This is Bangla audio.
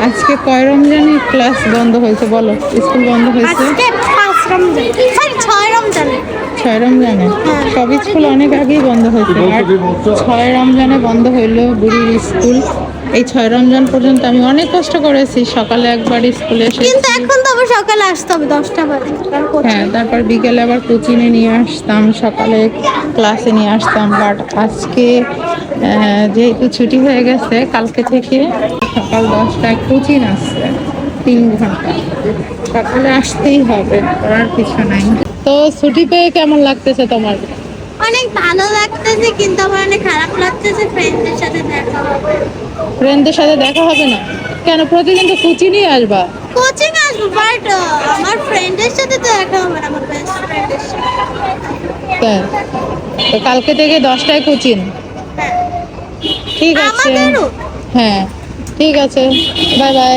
আজকে কয় রমজানে ক্লাস বন্ধ হয়েছে বলো, স্কুল বন্ধ হয়েছে? আজকে 5 রমজান, সরি 6 রমজানে। 6 রমজানে সব স্কুল অনেক আগেই বন্ধ হয়েছে, আর 6 রমজানে বন্ধ হইলো বুড়ির স্কুল। এই 6 রমজান পর্যন্ত আমি অনেক কষ্ট করেছি, সকালে একবার স্কুলে কিন্তু এসেছি, এখন তো আবার সকালে আসতে হবে 10টা বাজে। হ্যাঁ, তারপর বিকেলে আবার কোচিংয়ে নিয়ে আসতাম, সকালে ক্লাসে নিয়ে আসতাম। বাট আজকে যেহেতু ছুটি হয়ে গেছে, কালকে থেকে সকাল 10টায় কোচিং আসছে 3 ঘন্টা, সকালে আসতেই হবে, করার কিছু নাই। তো ছুটি পেয়ে কেমন লাগতেছে তোমার? অনেক ভালো লাগতেছে, কিন্তু আমার অনেক খারাপ লাগতেছে, ফ্রেন্ডদের সাথে দেখা হবে। ফ্রেন্ডদের সাথে দেখা হবে না কেন? প্রতিদিন তো কোচিংই আসবা। কোচিং আসবো, বাট আমার ফ্রেন্ডের সাথে তো দেখা হবে না, আমার বেস্ট ফ্রেন্ডের সাথে। তাই? তো কালকে থেকে 10টায় কোচিং। হ্যাঁ, ঠিক আছে, আমাদেরও। হ্যাঁ ঠিক আছে, বাই বাই।